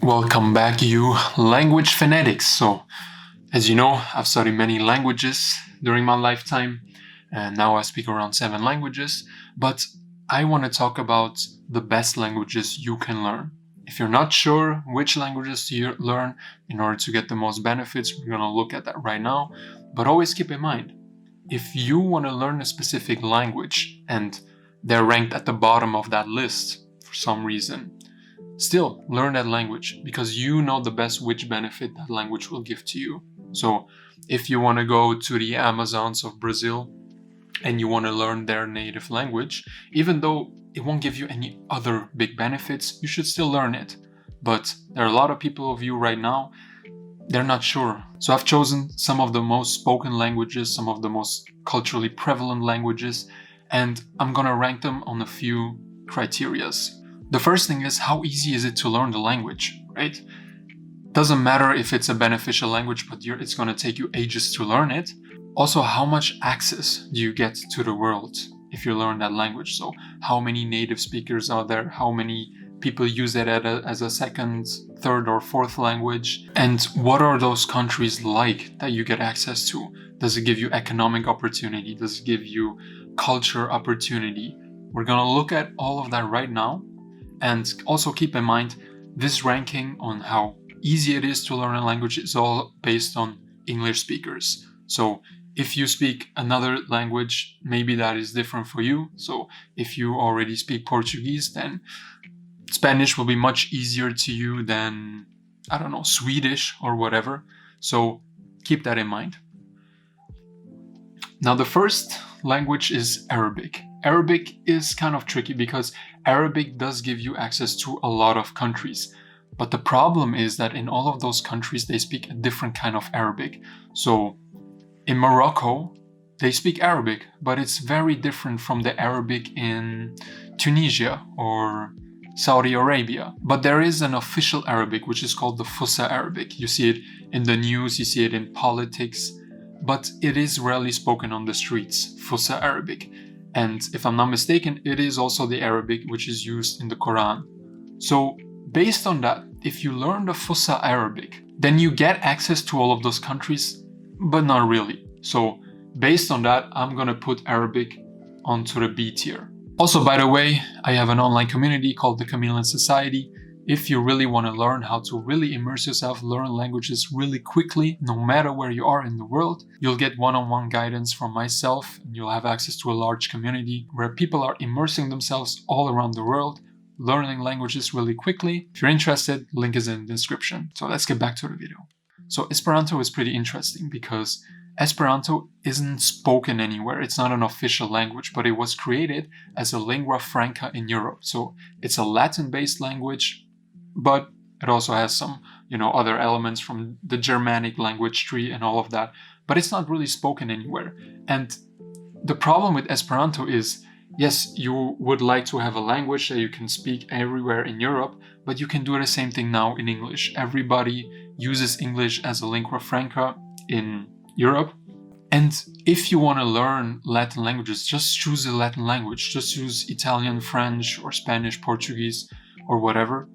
Welcome back, you language fanatics. So, as you know, I've studied many languages during my lifetime, and now I speak around 7 languages. But I want to talk about the best languages you can learn. If you're not sure which languages to learn in order to get the most benefits, we're going to look at that right now. But always keep in mind, if you want to learn a specific language and they're ranked at the bottom of that list for some reason, still learn that language because you know the best which benefit that language will give to you. So if you want to go to the Amazons of Brazil and you want to learn their native language, even though it won't give you any other big benefits, you should still learn it. But there are a lot of people of you right now, they're not sure. So I've chosen some of the most spoken languages, some of the most culturally prevalent languages, and I'm gonna rank them on a few criterias. The first thing is, how easy is it to learn the language, right? Doesn't matter if it's a beneficial language, but it's going to take you ages to learn it. Also, how much access do you get to the world if you learn that language? So how many native speakers are there? How many people use it as a second, third, or fourth language? And what are those countries like that you get access to? Does it give you economic opportunity? Does it give you culture opportunity? We're going to look at all of that right now. And also keep in mind, this ranking on how easy it is to learn a language is all based on English speakers. So if you speak another language, maybe that is different for you. So if you already speak Portuguese, then Spanish will be much easier to you than, I don't know, Swedish or whatever. So keep that in mind. Now, the first language is Arabic. Arabic is kind of tricky because Arabic does give you access to a lot of countries. But the problem is that in all of those countries, they speak a different kind of Arabic. So in Morocco, they speak Arabic, but it's very different from the Arabic in Tunisia or Saudi Arabia. But there is an official Arabic, which is called the Fusha Arabic. You see it in the news, you see it in politics, but it is rarely spoken on the streets, Fusha Arabic. And if I'm not mistaken, it is also the Arabic which is used in the Quran. So based on that, if you learn the Fusha Arabic, then you get access to all of those countries, but not really. So based on that, I'm gonna put Arabic onto the B tier. Also, by the way, I have an online community called the Chameleon Society. If you really want to learn how to really immerse yourself, learn languages really quickly, no matter where you are in the world, you'll get one-on-one guidance from myself, and you'll have access to a large community where people are immersing themselves all around the world, learning languages really quickly. If you're interested, link is in the description. So let's get back to the video. So Esperanto is pretty interesting because Esperanto isn't spoken anywhere. It's not an official language, but it was created as a lingua franca in Europe. So it's a Latin-based language, but it also has some, other elements from the Germanic language tree and all of that. But it's not really spoken anywhere. And the problem with Esperanto is, yes, you would like to have a language that you can speak everywhere in Europe, but you can do the same thing now in English. Everybody uses English as a lingua franca in Europe. And if you want to learn Latin languages, just choose a Latin language. Just use Italian, French, or Spanish, Portuguese, or whatever,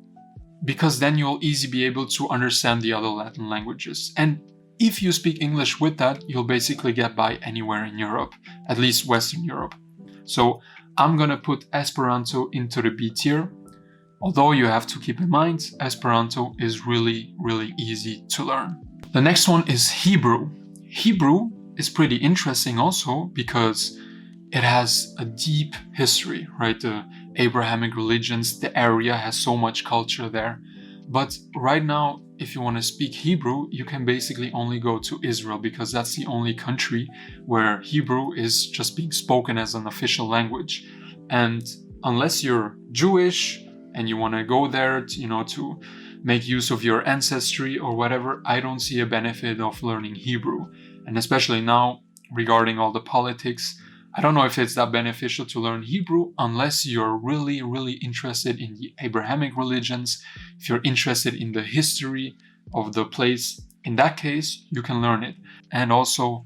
because then you'll easily be able to understand the other Latin languages. And if you speak English with that, you'll basically get by anywhere in Europe, at least Western Europe. So I'm gonna put Esperanto into the B tier, although you have to keep in mind, Esperanto is really, really easy to learn. The next one is Hebrew. Hebrew is pretty interesting also because it has a deep history, right? The Abrahamic religions, the area has so much culture there. But right now, if you want to speak Hebrew, you can basically only go to Israel because that's the only country where Hebrew is just being spoken as an official language. And unless you're Jewish and you want to go there to make use of your ancestry or whatever, I don't see a benefit of learning Hebrew. And especially now, regarding all the politics, I don't know if it's that beneficial to learn Hebrew unless you're really, really interested in the Abrahamic religions, if you're interested in the history of the place. In that case, you can learn it. And also,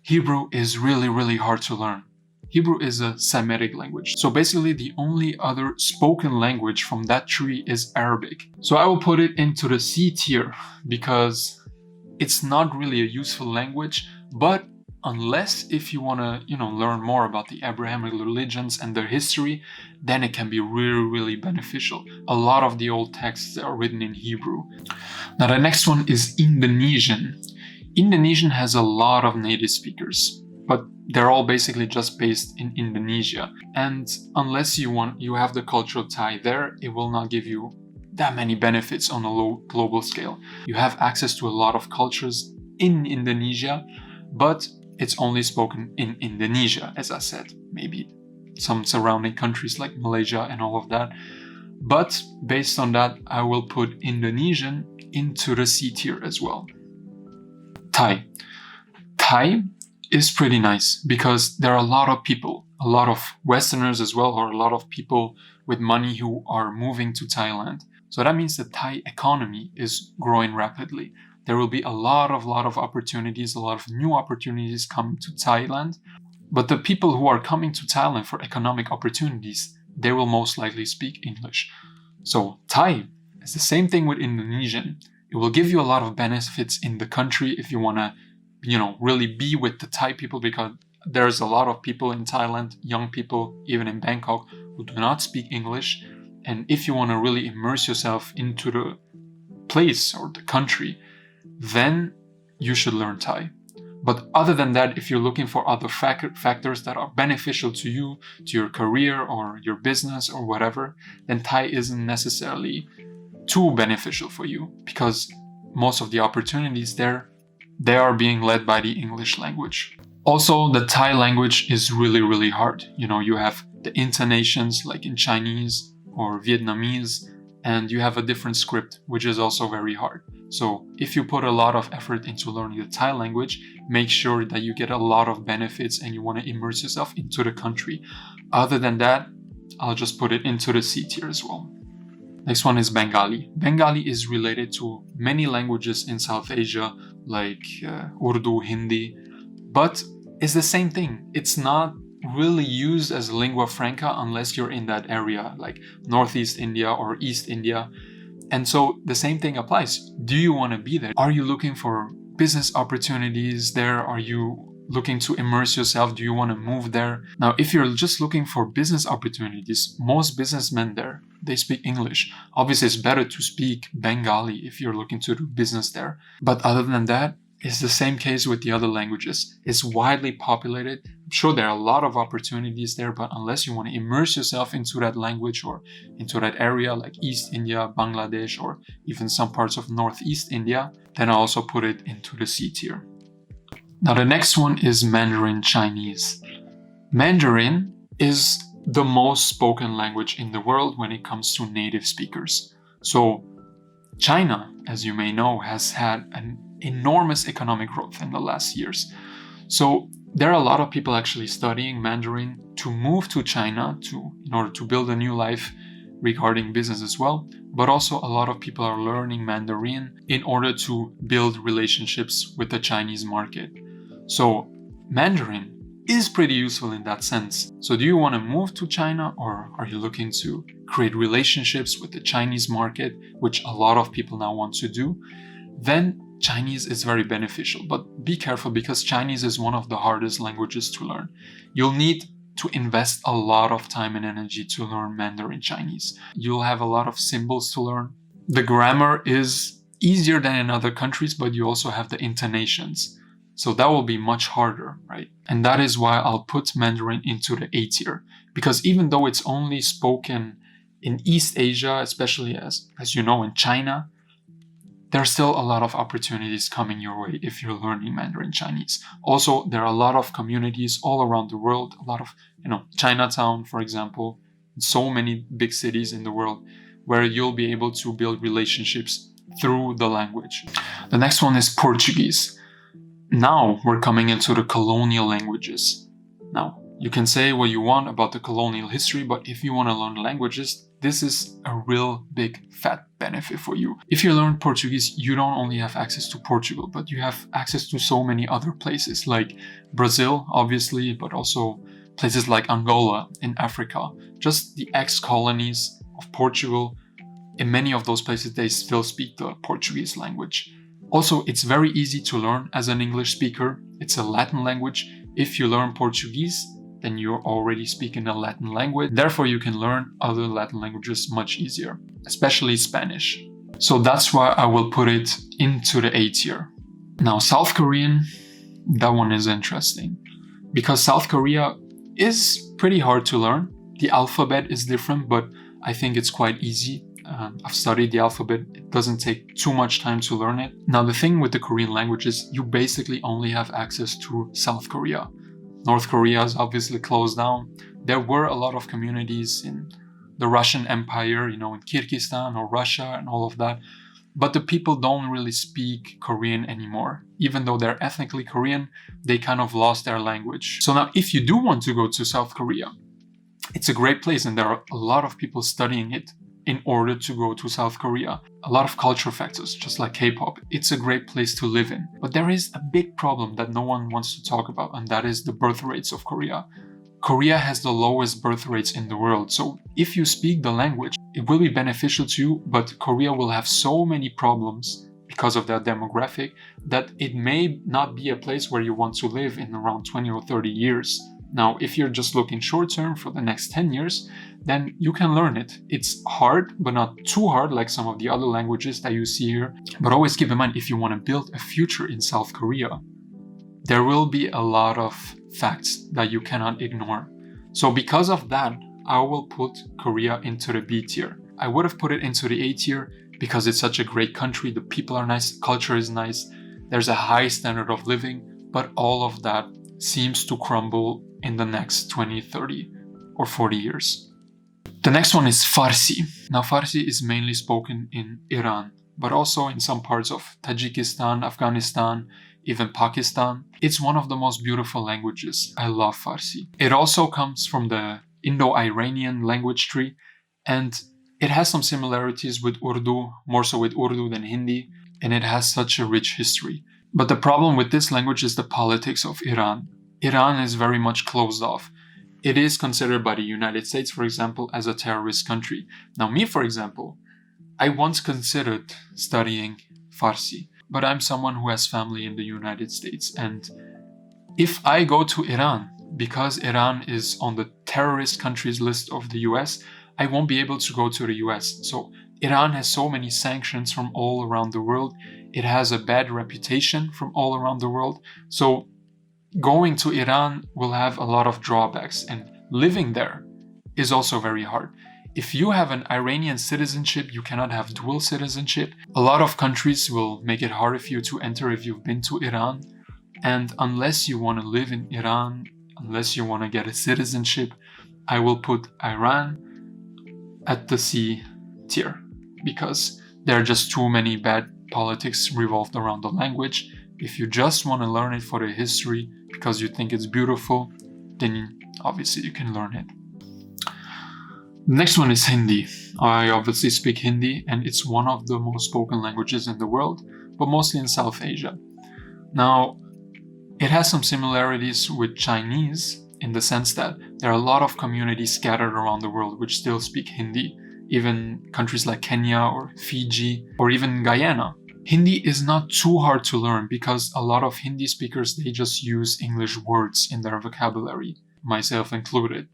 Hebrew is really, really hard to learn. Hebrew is a Semitic language. So basically the only other spoken language from that tree is Arabic. So I will put it into the C tier because it's not really a useful language, but unless if you want to, learn more about the Abrahamic religions and their history, then it can be really, really beneficial. A lot of the old texts are written in Hebrew. Now the next one is Indonesian. Indonesian has a lot of native speakers, but they're all basically just based in Indonesia. And unless you have the cultural tie there, it will not give you that many benefits on a low global scale. You have access to a lot of cultures in Indonesia, but it's only spoken in Indonesia, as I said, maybe some surrounding countries like Malaysia and all of that. But based on that, I will put Indonesian into the C tier as well. Thai. Thai is pretty nice because there are a lot of people, a lot of Westerners as well, or a lot of people with money who are moving to Thailand. So that means the Thai economy is growing rapidly. There will be a lot of opportunities, a lot of new opportunities coming to Thailand. But the people who are coming to Thailand for economic opportunities, they will most likely speak English. So Thai is the same thing with Indonesian. It will give you a lot of benefits in the country if you want to, really be with the Thai people, because there's a lot of people in Thailand, young people, even in Bangkok, who do not speak English. And if you want to really immerse yourself into the place or the country, then you should learn Thai. But other than that, if you're looking for other factors that are beneficial to you, to your career or your business or whatever, then Thai isn't necessarily too beneficial for you, because most of the opportunities there, they are being led by the English language. Also, the Thai language is really, really hard. You have the intonations like in Chinese or Vietnamese, and you have a different script, which is also very hard. So if you put a lot of effort into learning the Thai language, make sure that you get a lot of benefits and you want to immerse yourself into the country. Other than that, I'll just put it into the C tier as well. Next one is Bengali. Bengali is related to many languages in South Asia, like Urdu, Hindi, but it's the same thing. It's not really used as lingua franca unless you're in that area, like Northeast India or East India. And so the same thing applies. Do you want to be there? Are you looking for business opportunities there? Are you looking to immerse yourself? Do you want to move there? Now, if you're just looking for business opportunities, most businessmen there, they speak English. Obviously, it's better to speak Bengali if you're looking to do business there. But other than that, it's the same case with the other languages. It's widely populated. I'm sure there are a lot of opportunities there, but unless you want to immerse yourself into that language or into that area like East India, Bangladesh, or even some parts of Northeast India, then I also put it into the C tier. Now the next one is Mandarin Chinese. Mandarin is the most spoken language in the world when it comes to native speakers. So China, as you may know, has had an enormous economic growth in the last years. So there are a lot of people actually studying Mandarin to move to China in order to build a new life regarding business as well. But also a lot of people are learning Mandarin in order to build relationships with the Chinese market. So Mandarin is pretty useful in that sense. So do you want to move to China, or are you looking to create relationships with the Chinese market, which a lot of people now want to do? Then Chinese is very beneficial, but be careful because Chinese is one of the hardest languages to learn. You'll need to invest a lot of time and energy to learn Mandarin Chinese. You'll have a lot of symbols to learn. The grammar is easier than in other countries, but you also have the intonations. So that will be much harder, right? And that is why I'll put Mandarin into the A tier, because even though it's only spoken in East Asia, especially as you know, in China, there's still a lot of opportunities coming your way if you're learning Mandarin Chinese. Also, there are a lot of communities all around the world, a lot of, Chinatown, for example, so many big cities in the world where you'll be able to build relationships through the language. The next one is Portuguese. Now we're coming into the colonial languages. Now, you can say what you want about the colonial history, but if you want to learn languages, this is a real big fat benefit for you. If you learn Portuguese, you don't only have access to Portugal, but you have access to so many other places like Brazil, obviously, but also places like Angola in Africa, just the ex-colonies of Portugal. In many of those places, they still speak the Portuguese language. Also, it's very easy to learn as an English speaker. It's a Latin language. If you learn Portuguese, then you're already speaking a Latin language. Therefore, you can learn other Latin languages much easier, especially Spanish. So that's why I will put it into the A tier. Now, South Korean, that one is interesting because South Korea is pretty hard to learn. The alphabet is different, but I think it's quite easy. I've studied the alphabet. It doesn't take too much time to learn it. Now, the thing with the Korean language is you basically only have access to South Korea. North Korea is obviously closed down. There were a lot of communities in the Russian Empire, in Kyrgyzstan or Russia and all of that. But the people don't really speak Korean anymore. Even though they're ethnically Korean, they kind of lost their language. So now, if you do want to go to South Korea, it's a great place and there are a lot of people studying it in order to go to South Korea. A lot of cultural factors, just like K-pop. It's a great place to live in. But there is a big problem that no one wants to talk about, and that is the birth rates of Korea. Korea has the lowest birth rates in the world. So if you speak the language, it will be beneficial to you, but Korea will have so many problems because of their demographic that it may not be a place where you want to live in around 20 or 30 years. Now, if you're just looking short term for the next 10 years, then you can learn it. It's hard, but not too hard like some of the other languages that you see here. But always keep in mind, if you want to build a future in South Korea, there will be a lot of facts that you cannot ignore. So because of that, I will put Korea into the B tier. I would have put it into the A tier because it's such a great country. The people are nice, culture is nice, there's a high standard of living, but all of that seems to crumble in the next 20, 30 or 40 years. The next one is Farsi. Now, Farsi is mainly spoken in Iran, but also in some parts of Tajikistan, Afghanistan, even Pakistan. It's one of the most beautiful languages. I love Farsi. It also comes from the Indo-Iranian language tree, and it has some similarities with Urdu, more so with Urdu than Hindi, and it has such a rich history. But the problem with this language is the politics of Iran. Iran is very much closed off. It is considered by the United States, for example, as a terrorist country. Now, me, for example, I once considered studying Farsi, but I'm someone who has family in the United States. And if I go to Iran, because Iran is on the terrorist countries list of the US, I won't be able to go to the US. So Iran has so many sanctions from all around the world. It has a bad reputation from all around the world. So going to Iran will have a lot of drawbacks, and living there is also very hard. If you have an Iranian citizenship, you cannot have dual citizenship. A lot of countries will make it harder for you to enter if you've been to Iran. And unless you want to live in Iran, unless you want to get a citizenship, I will put Iran at the C tier because there are just too many bad politics revolved around the language. If you just want to learn it for the history because you think it's beautiful, then obviously you can learn it. The next one is Hindi. I obviously speak Hindi, and it's one of the most spoken languages in the world, but mostly in South Asia. Now, it has some similarities with Chinese in the sense that there are a lot of communities scattered around the world which still speak Hindi, even countries like Kenya or Fiji or even Guyana. Hindi is not too hard to learn because a lot of Hindi speakers, they just use English words in their vocabulary, myself included.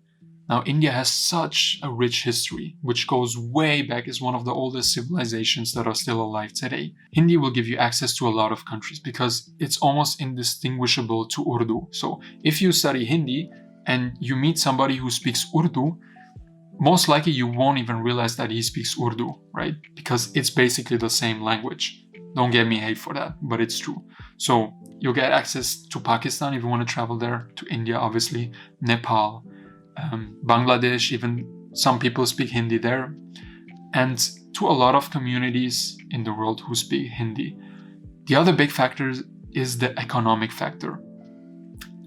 Now, India has such a rich history, which goes way back, is one of the oldest civilizations that are still alive today. Hindi will give you access to a lot of countries because it's almost indistinguishable to Urdu. So if you study Hindi and you meet somebody who speaks Urdu, most likely you won't even realize that he speaks Urdu, right? Because it's basically the same language. Don't get me hate for that, but it's true. So you'll get access to Pakistan if you want to travel there, to India, obviously, Nepal, Bangladesh, even some people speak Hindi there, and to a lot of communities in the world who speak Hindi. The other big factor is the economic factor.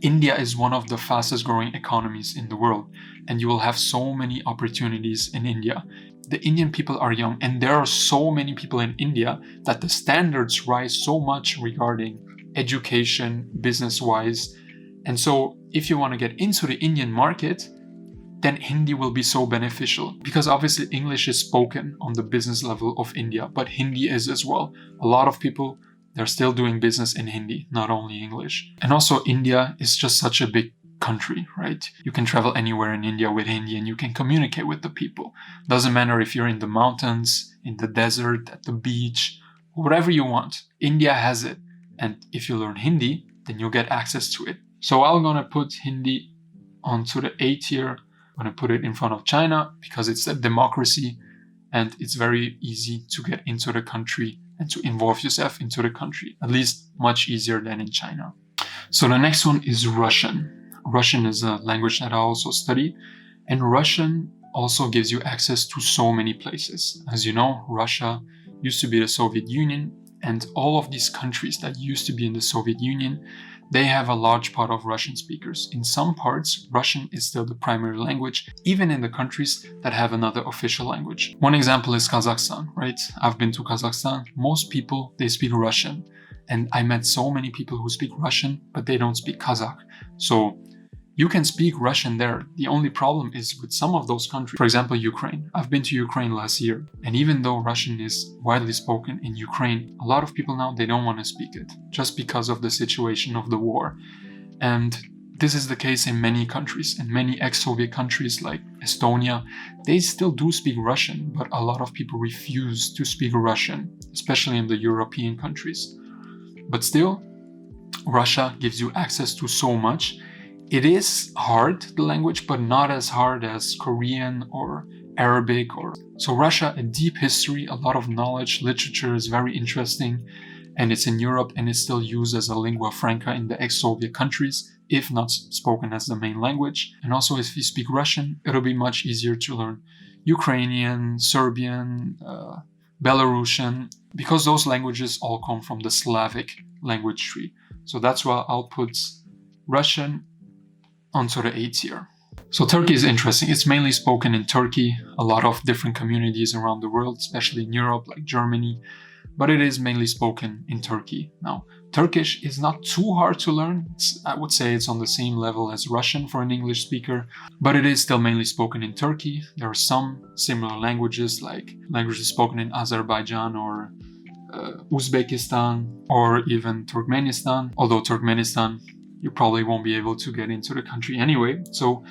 India is one of the fastest growing economies in the world, and you will have so many opportunities in India. The Indian people are young, and there are so many people in India that the standards rise so much regarding education, business-wise. And so if you want to get into the Indian market, then Hindi will be so beneficial, because obviously English is spoken on the business level of India, but Hindi is as well. A lot of people, they're still doing business in Hindi, not only English. And also India is just such a big country, right? You can travel anywhere in India with Hindi and you can communicate with the people. Doesn't matter if you're in the mountains, in the desert, at the beach, whatever you want. India has it. And if you learn Hindi, then you'll get access to it. So I'm gonna put Hindi onto the A tier. I'm going to put it in front of China because it's a democracy and it's very easy to get into the country and to involve yourself into the country, at least much easier than in China. So the next one is Russian. Russian is a language that I also study, and Russian also gives you access to so many places. As you know, Russia used to be the Soviet Union, and all of these countries that used to be in the Soviet Union, they have a large part of Russian speakers. In some parts, Russian is still the primary language, even in the countries that have another official language. One example is Kazakhstan, right? I've been to Kazakhstan. Most people, they speak Russian. And I met so many people who speak Russian, but they don't speak Kazakh. So you can speak Russian there. The only problem is with some of those countries. For example, Ukraine. I've been to Ukraine last year. And even though Russian is widely spoken in Ukraine, a lot of people now, they don't want to speak it just because of the situation of the war. And this is the case in many countries. In many ex-Soviet countries like Estonia, they still do speak Russian, but a lot of people refuse to speak Russian, especially in the European countries. But still, Russia gives you access to so much. It is hard, the language, but not as hard as Korean or Arabic. So Russia, a deep history, a lot of knowledge, literature is very interesting, and it's in Europe and it's still used as a lingua franca in the ex-Soviet countries, if not spoken as the main language. And also if you speak Russian, it'll be much easier to learn Ukrainian, Serbian, Belarusian, because those languages all come from the Slavic language tree. So that's why I'll put Russian onto the A tier. So Turkey is interesting. It's mainly spoken in Turkey, a lot of different communities around the world, especially in Europe, like Germany, but it is mainly spoken in Turkey. Now, Turkish is not too hard to learn. I would say it's on the same level as Russian for an English speaker, but it is still mainly spoken in Turkey. There are some similar languages, like languages spoken in Azerbaijan or Uzbekistan, or even Turkmenistan, although Turkmenistan, you probably won't be able to get into the country anyway. So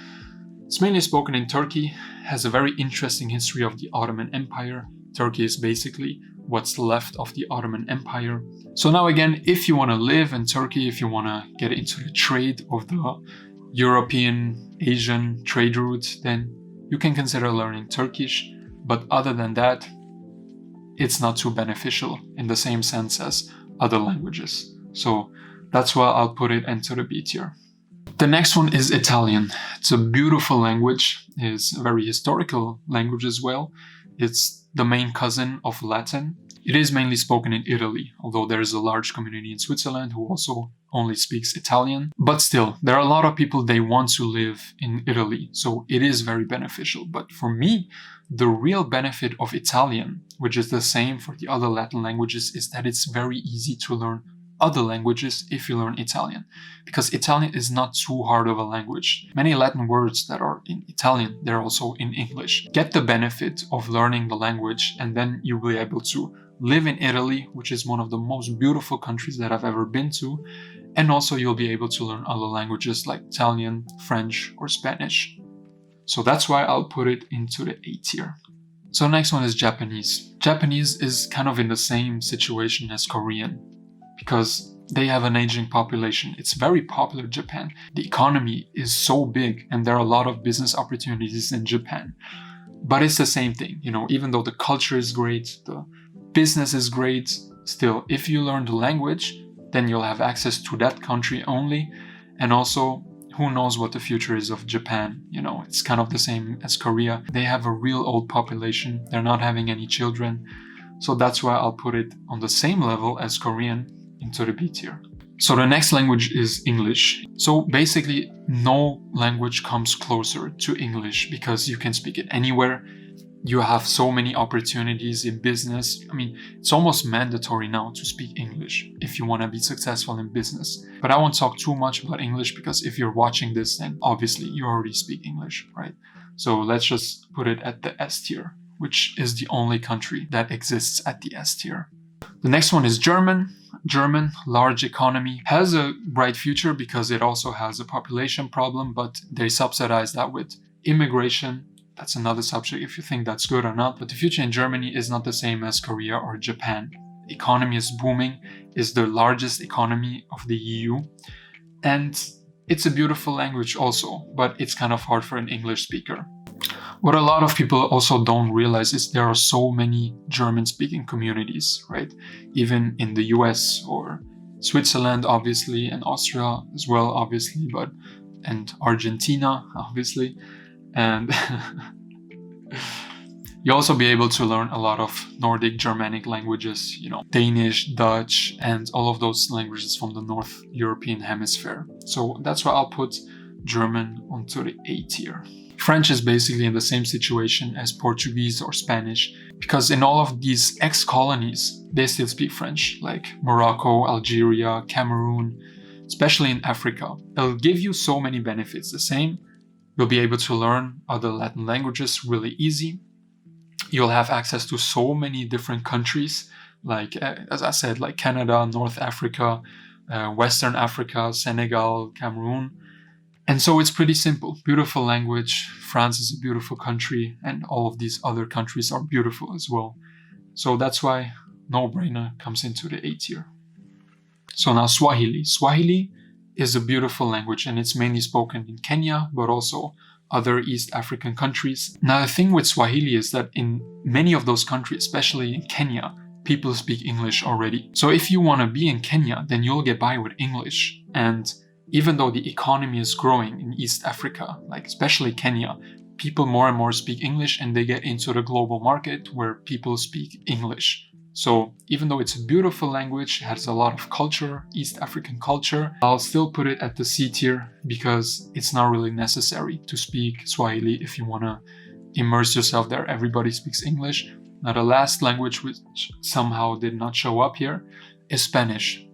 it's mainly spoken in Turkey, has a very interesting history of the Ottoman Empire. Turkey is basically what's left of the Ottoman Empire. So now again, if you want to live in Turkey, if you want to get into the trade of the European, Asian trade route, then you can consider learning Turkish. But other than that, it's not too beneficial in the same sense as other languages. So that's why I'll put it into the B tier. The next one is Italian. It's a beautiful language. It's a very historical language as well. It's the main cousin of Latin. It is mainly spoken in Italy, although there is a large community in Switzerland who also only speaks Italian. But still, there are a lot of people, they want to live in Italy, so it is very beneficial. But for me, the real benefit of Italian, which is the same for the other Latin languages, is that it's very easy to learn other languages if you learn Italian, because Italian is not too hard of a language. Many Latin words that are in Italian, they're also in English. Get the benefit of learning the language, and then you'll be able to live in Italy, which is one of the most beautiful countries that I've ever been to, and also you'll be able to learn other languages like Italian, French, or Spanish. So that's why I'll put it into the A tier. So next one is Japanese. Japanese is kind of in the same situation as Korean, because they have an aging population. It's very popular in Japan. The economy is so big and there are a lot of business opportunities in Japan. But it's the same thing, even though the culture is great, the business is great, still, if you learn the language, then you'll have access to that country only. And also, who knows what the future is of Japan? It's kind of the same as Korea. They have a real old population. They're not having any children. So that's why I'll put it on the same level as Korean, into the B tier. So the next language is English. So basically no language comes closer to English because you can speak it anywhere. You have so many opportunities in business. I mean, it's almost mandatory now to speak English if you want to be successful in business. But I won't talk too much about English because if you're watching this, then obviously you already speak English, right? So let's just put it at the S tier, which is the only country that exists at the S tier. The next one is German. German, large economy, has a bright future because it also has a population problem, but they subsidize that with immigration. That's another subject if you think that's good or not. But the future in Germany is not the same as Korea or Japan. The economy is booming, is the largest economy of the EU. And it's a beautiful language also, but it's kind of hard for an English speaker. What a lot of people also don't realize is there are so many German-speaking communities, right? Even in the US or Switzerland, obviously, and Austria as well, obviously, and Argentina, obviously. And you'll also be able to learn a lot of Nordic Germanic languages, Danish, Dutch, and all of those languages from the North European hemisphere. So that's why I'll put German onto the A tier. French is basically in the same situation as Portuguese or Spanish, because in all of these ex-colonies, they still speak French, like Morocco, Algeria, Cameroon, especially in Africa. It'll give you so many benefits. The same, you'll be able to learn other Latin languages really easy. You'll have access to so many different countries, like, as I said, like Canada, North Africa, Western Africa, Senegal, Cameroon. And so it's pretty simple. Beautiful language. France is a beautiful country, and all of these other countries are beautiful as well. So that's why no-brainer comes into the A tier. So now Swahili. Swahili is a beautiful language, and it's mainly spoken in Kenya, but also other East African countries. Now the thing with Swahili is that in many of those countries, especially in Kenya, people speak English already. So if you want to be in Kenya, then you'll get by with English. And even though the economy is growing in East Africa, like especially Kenya, people more and more speak English, and they get into the global market where people speak English. So even though it's a beautiful language, it has a lot of culture, East African culture, I'll still put it at the C tier because it's not really necessary to speak Swahili if you want to immerse yourself there. Everybody speaks English. Now the last language which somehow did not show up here is Spanish.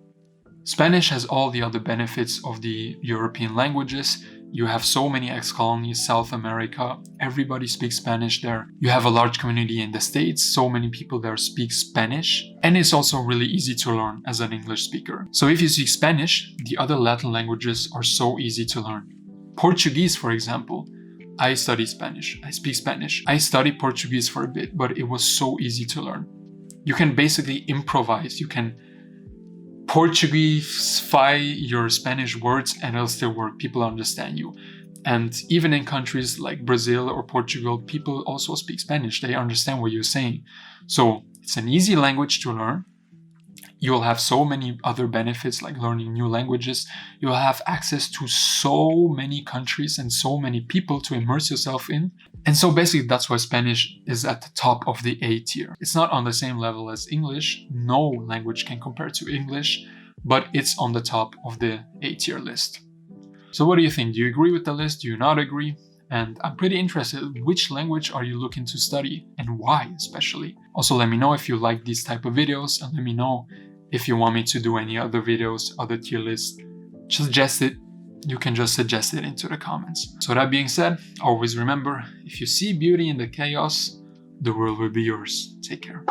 Spanish has all the other benefits of the European languages. You have so many ex-colonies, South America, everybody speaks Spanish there. You have a large community in the States, so many people there speak Spanish. And it's also really easy to learn as an English speaker. So if you speak Spanish, the other Latin languages are so easy to learn. Portuguese, for example, I study Spanish, I speak Spanish. I studied Portuguese for a bit, but it was so easy to learn. You can basically improvise, you can Portuguese-fy your Spanish words and it'll still work. People understand you. And even in countries like Brazil or Portugal, people also speak Spanish. They understand what you're saying. So it's an easy language to learn. You'll have so many other benefits like learning new languages. You'll have access to so many countries and so many people to immerse yourself in. And so basically that's why Spanish is at the top of the A tier. It's not on the same level as English. No language can compare to English, but it's on the top of the A tier list. So what do you think? Do you agree with the list? Do you not agree? And I'm pretty interested, which language are you looking to study and why especially? Also let me know if you like these type of videos, and let me know if you want me to do any other videos, other tier lists. Suggest it. You can just suggest it into the comments. So that being said, always remember, if you see beauty in the chaos, the world will be yours. Take care.